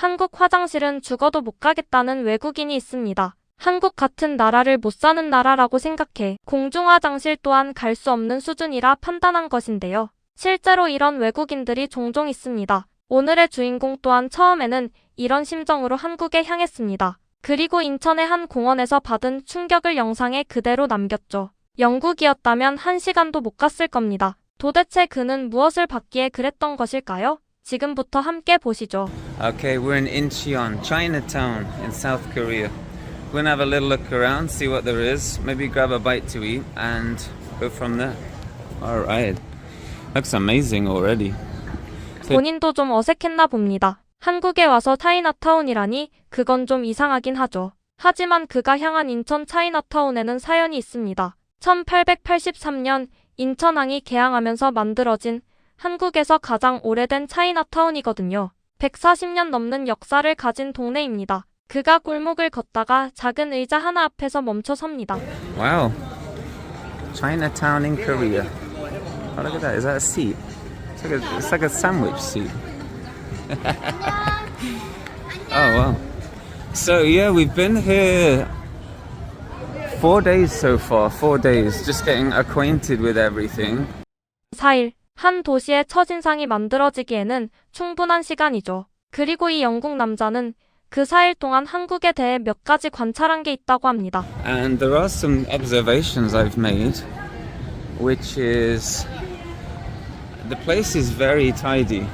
한국 화장실은 죽어도 못 가겠다는 외국인이 있습니다. 한국 같은 나라를 못 사는 나라라고 생각해 공중화장실 또한 갈 수 없는 수준이라 판단한 것인데요. 실제로 이런 외국인들이 종종 있습니다. 오늘의 주인공 또한 처음에는 이런 심정으로 한국에 향했습니다. 그리고 인천의 한 공원에서 받은 충격을 영상에 그대로 남겼죠. 영국이었다면 1시간도 못 갔을 겁니다. 도대체 그는 무엇을 받기에 그랬던 것일까요? 지금부터 함께 보시죠. Okay, we're in Incheon, Chinatown in South Korea. We're gonna have a little look around, see what there is, maybe grab a bite to eat and go from there. Alright. Looks amazing already. 본인도 좀 어색했나 봅니다. 한국에 와서 차이나타운이라니 그건 좀 이상하긴 하죠. 하지만 그가 향한 인천 차이나타운에는 사연이 있습니다. 1883년 인천항이 개항하면서 만들어진 한국에서 가장 오래된 차이나타운이거든요. 140년 넘는 역사를 가진 동네입니다. 그가 골목을 걷다가 작은 의자 하나 앞에서 멈춰 섭니다. Wow. Chinatown in Korea. Oh, look at that. Is that a seat? It's like a sandwich seat. Oh, wow. So, yeah, we've been here 4 days so far. 4 days. Just getting acquainted with everything. 4일. 한 도시의 첫인상이 만들어지기에는 충분한 시간이죠. 그리고 이 영국 남자는 그 4일 동안 한국에 대해 몇 가지 관찰한 게 있다고 합니다. And there are some observations I've made, which is the place is very tidy.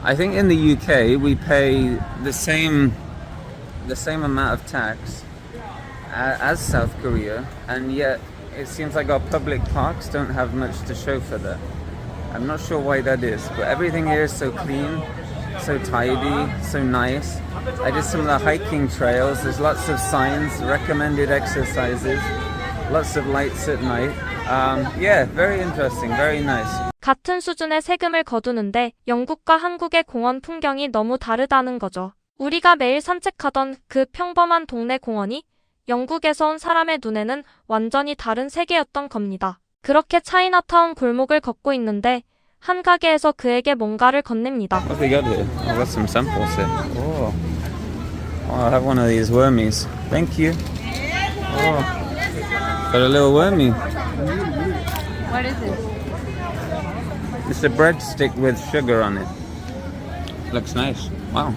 I think in the UK we pay the same amount of tax as South Korea, and yet it seems like our public parks don't have much to show for that. I'm not sure why that is, but everything here is so clean, so tidy, so nice. I did some of the hiking trails. There's lots of signs, recommended exercises, lots of lights at night. Yeah, very interesting, very nice. 같은 수준의 세금을 거두는데 영국과 한국의 공원 풍경이 너무 다르다는 거죠. 우리가 매일 산책하던 그 평범한 동네 공원이 영국에서 온 사람의 눈에는 완전히 다른 세계였던 겁니다. 그렇게 차이나타운 골목을 걷고 있는데 한 가게에서 그에게 뭔가를 건넵니다. What have they got here? I've got some samples here. Oh, I'll have one of these wormies. Thank you. Oh, got a little wormy. What is it? It's a breadstick with sugar on it. Looks nice. Wow.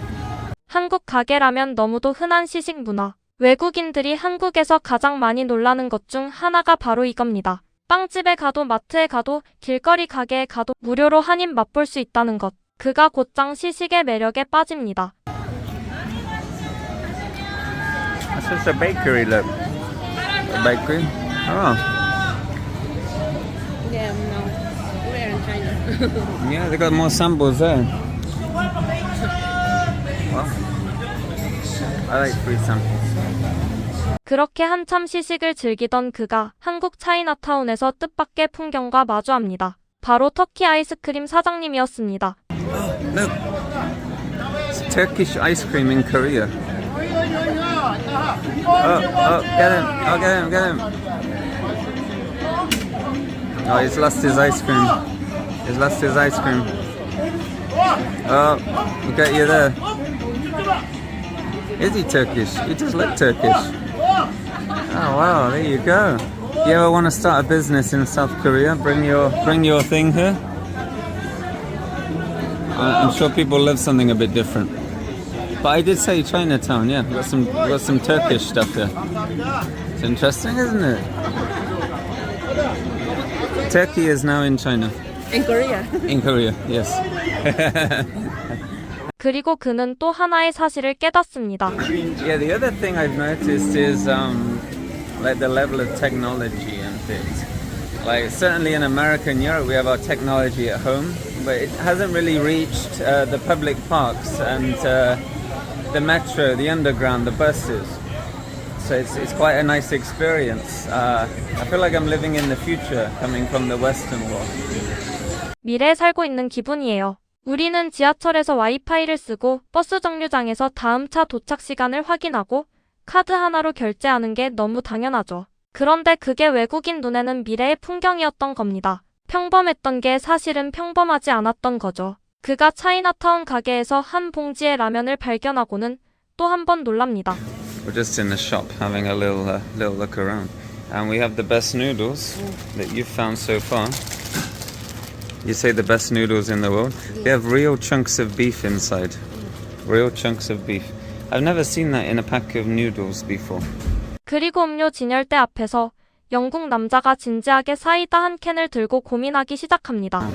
한국 가게라면 너무도 흔한 시식 문화. 외국인들이 한국에서 가장 많이 놀라는 것 중 하나가 바로 이겁니다. 빵집에 가도 마트에 가도 길거리 가게에 가도 무료로 한 입 맛볼 수 있다는 것. 그가 곧장 시식의 매력에 빠집니다. That's just a bakery, look. A bakery? Oh. Yeah, no. We're in China. Yeah, they got more samples there. Well, I like free samples. 그렇게 한참 시식을 즐기던 그가 한국 차이나타운에서 뜻밖의 풍경과 마주합니다. 바로 터키 아이스크림 사장님이었습니다. Look, it's Turkish ice cream in Korea. Oh, get him! Oh, get him! Oh, he's lost his ice cream. He's lost his ice cream. Oh, we'll get you there. Is he Turkish? He does look Turkish. Oh wow, there you go. You ever want to start a business in South Korea? Bring your thing here. I'm sure people love something a bit different. But I did say Chinatown, yeah. We've got some Turkish stuff here. It's interesting, isn't it? Turkey is now in China. In Korea. In Korea, yes. 그리고 그는 또 하나의 사실을 깨닫습니다. Yeah, the other thing I've noticed is like the level of technology and things. Like certainly in America and Europe we have our technology at home, but it hasn't really reached the public parks and the metro, the underground, the buses. So it's quite a nice experience. I feel like I'm living in the future, coming from the Western world. 미래에 살고 있는 기분이에요. 우리는 지하철에서 와이파이를 쓰고 버스 정류장에서 다음 차 도착 시간을 확인하고 카드 하나로 결제하는 게 너무 당연하죠. 그런데 그게 외국인 눈에는 미래의 풍경이었던 겁니다. 평범했던 게 사실은 평범하지 않았던 거죠. 그가 차이나타운 가게에서 한 봉지의 라면을 발견하고는 또 한 번 놀랍니다. We're just in the shop having a little look around, and we have the best noodles that you've found so far. You say the best noodles in the world. They have real chunks of beef inside. Real chunks of beef. I've never seen that in a pack of noodles before. 그리고 음료 진열대 앞에서 영국 남자가 진지하게 사이다 한 캔을 들고 고민하기 시작합니다.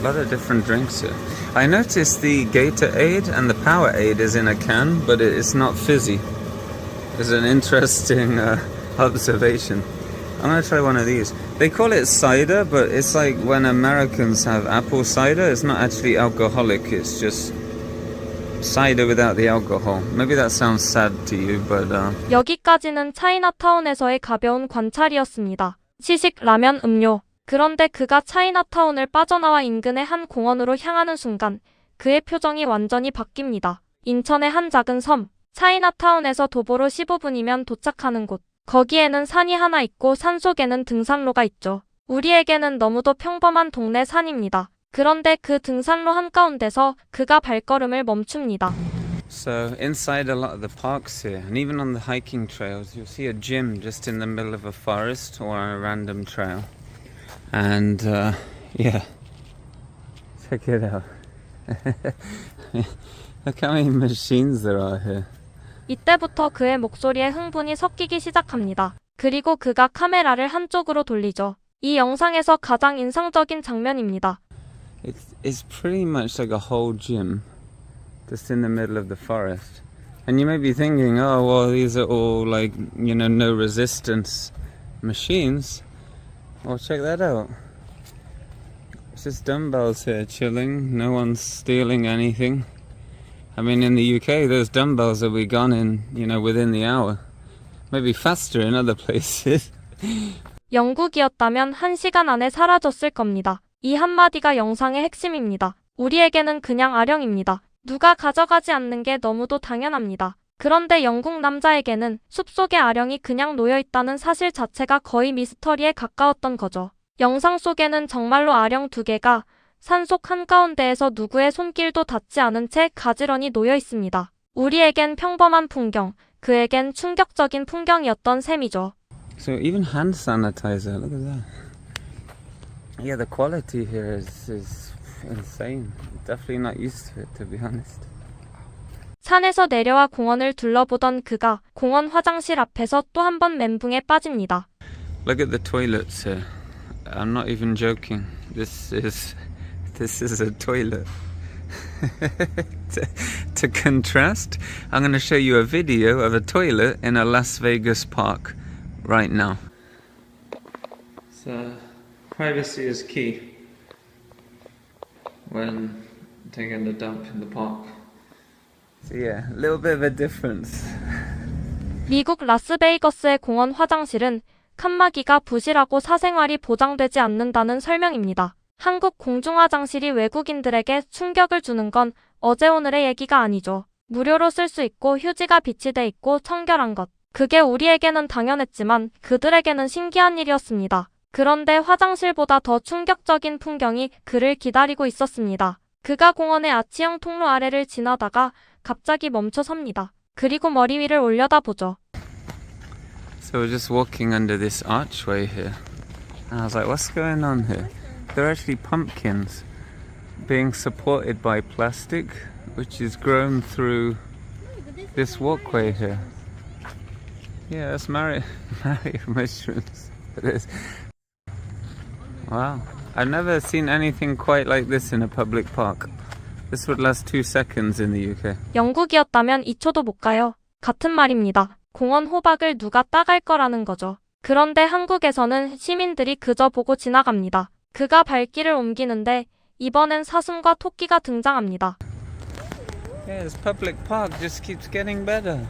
Lot of different drinks here. I noticed the Gatorade and the Powerade is in a can, but it's not fizzy. It's an interesting observation. I'm gonna try one of these. They call it cider, but it's like when Americans have apple cider, it's not actually alcoholic, it's just cider without the alcohol. Maybe that sounds sad to you, but 여기까지는 차이나타운에서의 가벼운 관찰이었습니다. 시식, 라면, 음료. 그런데 그가 차이나타운을 빠져나와 인근의 한 공원으로 향하는 순간 그의 표정이 완전히 바뀝니다. 인천의 한 작은 섬, 차이나타운에서 도보로 15분이면 도착하는 곳. 거기에는 산이 하나 있고 산 속에는 등산로가 있죠. 우리에게는 너무도 평범한 동네 산입니다. 그런데 그 등산로 한가운데서 그가 발걸음을 멈춥니다. so inside a lot of the parks here, and even on the hiking trails, you'll see a gym just in the middle of a forest or a random trail. And yeah, check it out. Look how many machines there are here. 이때부터 그의 목소리에 흥분이 섞이기 시작합니다. 그리고 그가 카메라를 한쪽으로 돌리죠. 이 영상에서 가장 인상적인 장면입니다. It's pretty much like a whole gym just in the middle of the forest. And you may be thinking, oh, well, these are all like, you know, no resistance machines. Well, check that out. It's just dumbbells here chilling. No one's stealing anything. I mean, in the UK, those dumbbells will be gone in, you know, within the hour. Maybe faster in other places. 영국이었다면 1시간 안에 사라졌을 겁니다. 이 한마디가 영상의 핵심입니다. 우리에게는 그냥 아령입니다. 누가 가져가지 않는 게 너무도 당연합니다. 그런데 영국 남자에게는 숲속의 아령이 그냥 놓여있다는 사실 자체가 거의 미스터리에 가까웠던 거죠. 영상 속에는 정말로 아령 2개가 산속 한가운데에서 누구의 손길도 닿지 않은 채 가지런히 놓여 있습니다. 우리에겐 평범한 풍경, 그에겐 충격적인 풍경이었던 셈이죠. So even hand sanitizer, look at that. Yeah, the quality here is insane. Definitely not used to it, to be honest. 산에서 내려와 공원을 둘러보던 그가 공원 화장실 앞에서 또 한 번 멘붕에 빠집니다. Look at the toilets here. I'm not even joking. This is a toilet. to contrast, I'm going to show you a video of a toilet in a Las Vegas park right now. So, privacy is key when taking a dump in the park. So yeah, a little bit of a difference. 미국 라스베이거스의 공원 화장실은 칸막이가 부실하고 사생활이 보장되지 않는다는 설명입니다. 한국 공중화장실이 외국인들에게 충격을 주는 건 어제 오늘의 얘기가 아니죠. 무료로 쓸 수 있고 휴지가 비치돼 있고 청결한 것. 그게 우리에게는 당연했지만 그들에게는 신기한 일이었습니다. 그런데 화장실보다 더 충격적인 풍경이 그를 기다리고 있었습니다. 그가 공원의 아치형 통로 아래를 지나다가 갑자기 멈춰 섭니다. 그리고 머리 위를 올려다보죠. So we're just walking under this archway here. And I was like, what's going on here? They're actually pumpkins being supported by plastic, which is grown through this walkway here. Yeah, that's Mario mushrooms. It is. Wow. I've never seen anything quite like this in a public park. This would last 2 seconds in the UK. 영국이었다면 2초도 못 가요. 같은 말입니다. 공원 호박을 누가 따갈 거라는 거죠. 그런데 한국에서는 시민들이 그저 보고 지나갑니다. 그가 발길을 옮기는데 이번엔 사슴과 토끼가 등장합니다. Yeah, this public park just keeps getting better.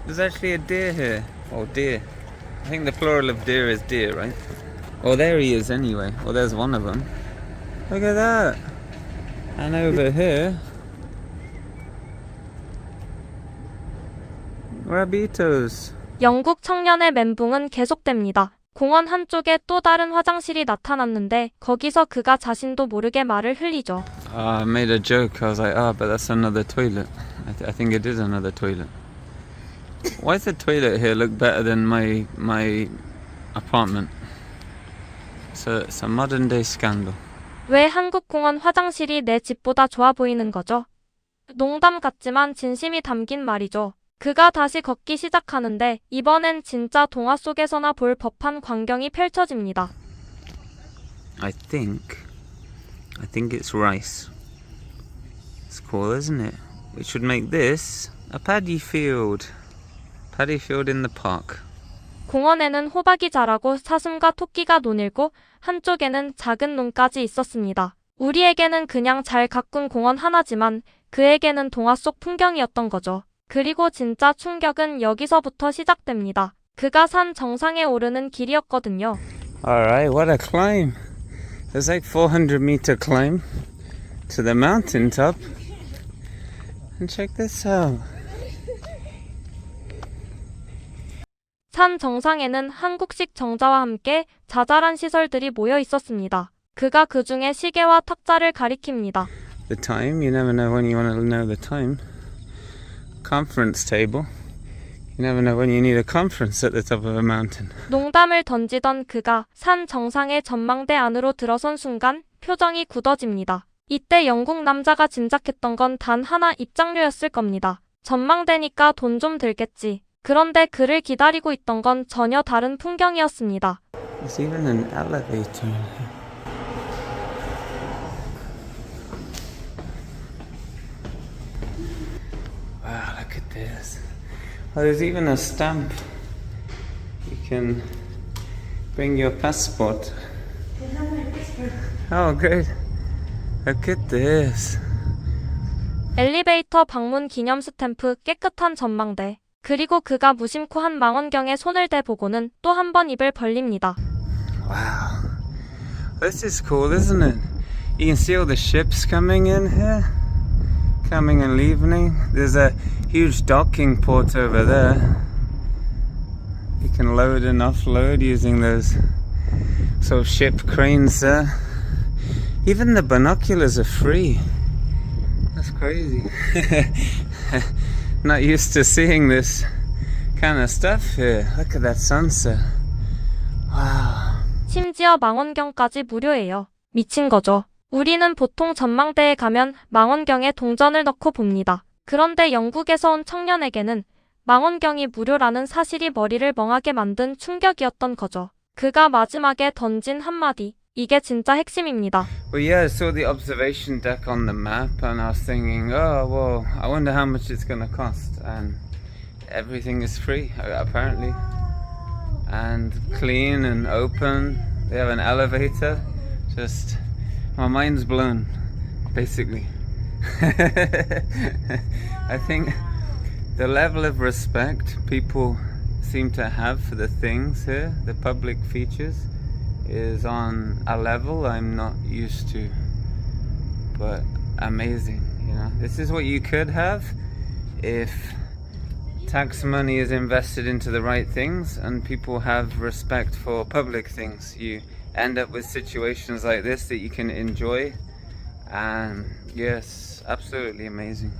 There's actually a deer here. Oh, deer. I think the plural of deer is deer, right? Oh, there he is anyway. Well, there's one of them. Look at that. And over here, rabbitoes. 영국 청년의 멘붕은 계속됩니다. 공원 한쪽에 또 다른 화장실이 나타났는데 거기서 그가 자신도 모르게 말을 흘리죠. I made a joke. I was like, but that's another toilet. I think it is another toilet. Why does the toilet here look better than my apartment? It's a modern day scandal. 왜 한국 공원 화장실이 내 집보다 좋아 보이는 거죠? 농담 같지만 진심이 담긴 말이죠. 그가 다시 걷기 시작하는데 이번엔 진짜 동화 속에서나 볼 법한 광경이 펼쳐집니다. I think it's rice. It's cool, isn't it? We should make this a paddy field. Paddy field in the park. 공원에는 호박이 자라고 사슴과 토끼가 노닐고 한쪽에는 작은 논까지 있었습니다. 우리에게는 그냥 잘 가꾼 공원 하나지만 그에게는 동화 속 풍경이었던 거죠. 그리고 진짜 충격은 여기서부터 시작됩니다. 그가 산 정상에 오르는 길이었거든요. Alright, what a climb. There's like 400-meter climb to the mountain top. And check this out. 산 정상에는 한국식 정자와 함께 자잘한 시설들이 모여 있었습니다. 그가 그 중에 시계와 탁자를 가리킵니다. The time, you never know when you want to know the time. Conference table. You never know when you need a conference at the top of a mountain. 농담을 던지던 그가 산 정상의 전망대 안으로 들어선 순간 표정이 굳어집니다. 이때 영국 남자가 짐작했던 건 단 하나 입장료였을 겁니다. 전망대니까 돈 좀 들겠지. 그런데 그를 기다리고 있던 건 전혀 다른 풍경이었습니다. There's even an elevator in here. Wow, look at this. Oh, there's even a stamp. You can bring your passport. Oh, great. Look at this. 엘리베이터 방문 기념 스탬프, 깨끗한 전망대. 그리고 그가 무심코 한 망원경에 손을 대보고는 또 한 번 입을 벌립니다. Wow. This is cool, isn't it? You can see all the ships coming in here. Coming and leaving. There's a huge docking port over there. You can load and offload using those sort of ship cranes there. Even the binoculars are free. That's crazy. Not used to seeing this kind of stuff here. Look at that sunset. Wow. 심지어 망원경까지 무료예요. 미친 거죠. 우리는 보통 전망대에 가면 망원경에 동전을 넣고 봅니다. 그런데 영국에서 온 청년에게는 망원경이 무료라는 사실이 머리를 멍하게 만든 충격이었던 거죠. 그가 마지막에 던진 한마디. 이게 진짜 핵심입니다. Well, yeah, I saw the observation deck on the map and I was thinking, oh, well, I wonder how much it's going to cost. And everything is free, apparently. And clean and open. They have an elevator. Just, my mind's blown, basically. I think the level of respect people seem to have for the things here, the public features, is on a level I'm not used to, but amazing, you know. This is what you could have if tax money is invested into the right things and people have respect for public things. You end up with situations like this that you can enjoy, and yes, absolutely amazing.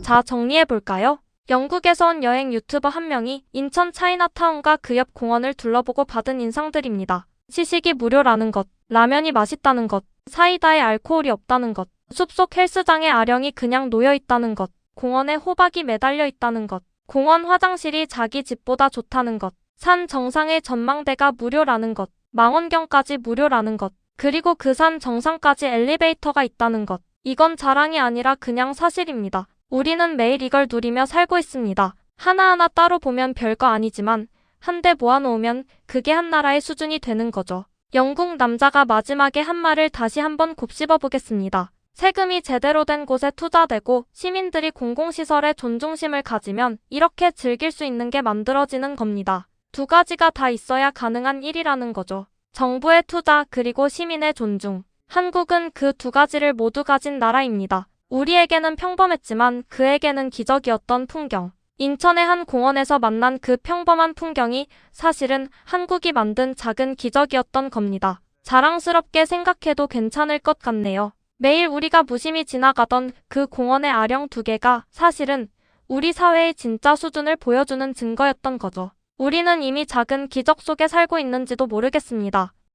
자, 정리해볼까요? 영국에서 온 여행 유튜버 한 명이 인천 차이나타운과 그 옆 공원을 둘러보고 받은 인상들입니다. 시식이 무료라는 것, 라면이 맛있다는 것, 사이다에 알코올이 없다는 것, 숲속 헬스장에 아령이 그냥 놓여있다는 것, 공원에 호박이 매달려 있다는 것, 공원 화장실이 자기 집보다 좋다는 것, 산 정상의 전망대가 무료라는 것, 망원경까지 무료라는 것, 그리고 그 산 정상까지 엘리베이터가 있다는 것. 이건 자랑이 아니라 그냥 사실입니다. 우리는 매일 이걸 누리며 살고 있습니다. 하나하나 따로 보면 별거 아니지만 한데 모아놓으면 그게 한 나라의 수준이 되는 거죠. 영국 남자가 마지막에 한 말을 다시 한번 곱씹어 보겠습니다. 세금이 제대로 된 곳에 투자되고 시민들이 공공시설에 존중심을 가지면 이렇게 즐길 수 있는 게 만들어지는 겁니다. 두 가지가 다 있어야 가능한 일이라는 거죠. 정부의 투자 그리고 시민의 존중. 한국은 그 두 가지를 모두 가진 나라입니다. 우리에게는 평범했지만 그에게는 기적이었던 풍경. 인천의 한 공원에서 만난 그 평범한 풍경이 사실은 한국이 만든 작은 기적이었던 겁니다. 자랑스럽게 생각해도 괜찮을 것 같네요. 매일 우리가 무심히 지나가던 그 공원의 아령 두 개가 사실은 우리 사회의 진짜 수준을 보여주는 증거였던 거죠. 우리는 이미 작은 기적 속에 살고 있는지도 모르겠습니다.